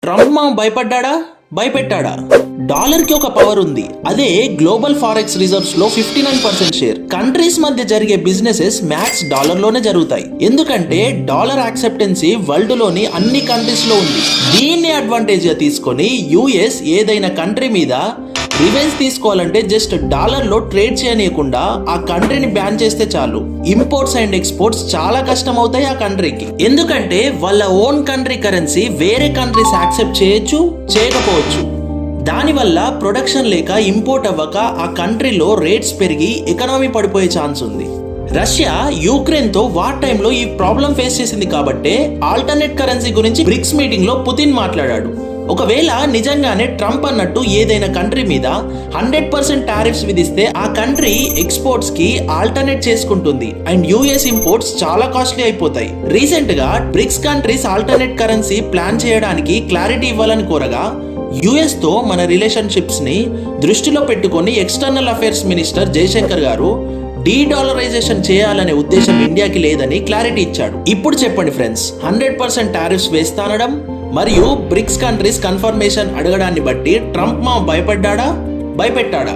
Trump మా భయపడ్డా భయపెట్టాడా? Dollar కి ఒక పవర్ ఉంది. అదే గ్లోబల్ ఫారెక్స్ రిజర్వ్స్ లో 59% షేర్. కంట్రీస్ మధ్య జరిగే బిజినెసెస్ మ్యాక్స్ డాలర్ లోనే జరుగుతాయి. ఎందుకంటే డాలర్ యాక్సెప్టెన్సీ వరల్డ్ లోని అన్ని కంట్రీస్ లో ఉంది. దీన్ని అడ్వాంటేజ్ గా తీసుకొని యుఎస్ ఏదైనా కంట్రీ మీద రివెంజ్ తీసుకోవాలంటే జస్ట్ డాలర్ లో ట్రేడ్ చేయనీయకుండా ఆ కంట్రీని బ్యాన్ చేస్తే చాలు. ఇంపోర్ట్స్ అండ్ ఎక్స్పోర్ట్స్ చాలా కష్టం అవుతాయి ఆ కంట్రీకి. ఎందుకంటే వాళ్ళ ఓన్ కంట్రీ కరెన్సీ వేరే కంట్రీస్ యాక్సెప్ట్ చేయొచ్చు, చేయకపోవచ్చు. దానివల్ల ప్రొడక్షన్ లేక ఇంపోర్ట్ అవ్వక ఆ కంట్రీలో రేట్స్ పెరిగి ఎకనామీ పడిపోయే ఛాన్స్ ఉంది. రష్యా యుక్రెయిన్ తో వార్ టైంలో ఈ ప్రాబ్లం ఫేస్ చేసింది కాబట్టే ఆల్టర్నేట్ కరెన్సీ గురించి బ్రిక్స్ మీటింగ్ లో పుతిన్ మాట్లాడాడు. ఒకవేళ నిజంగానే ట్రంప్ అన్నట్టు ఏదైనా కంట్రీ మీద 100% టారిఫ్స్ విధిస్తే ఆ కంట్రీ ఎక్స్పోర్ట్స్ కి ఆల్టర్నేట్ చేసుకుంటుంది అండ్ యుఎస్ ఇంపోర్ట్స్ చాలా కాస్ట్లీ అయిపోతాయి. రీసెంట్ గా bricks countries alternate currency plan చేయడానికి క్లారిటీ ఇవ్వాలని కోరగా యుఎస్ తో మన రిలేషన్షిప్స్ ని దృష్టిలో పెట్టుకొని ఎక్స్టర్నల్ అఫైర్స్ మినిస్టర్ జయశంకర్ గారు డీడాలరైజేషన్ చేయాలనే ఉద్దేశం ఇండియాకి లేదని క్లారిటీ ఇచ్చాడు. ఇప్పుడు చెప్పండి ఫ్రెండ్స్, 100% టారిఫ్స్ వేస్తానడం మరియు బ్రిక్స్ కంట్రీస్ కన్ఫర్మేషన్ అడగడాన్ని బట్టి ట్రంప్ మా భయపడ్డా భయపెట్టాడా?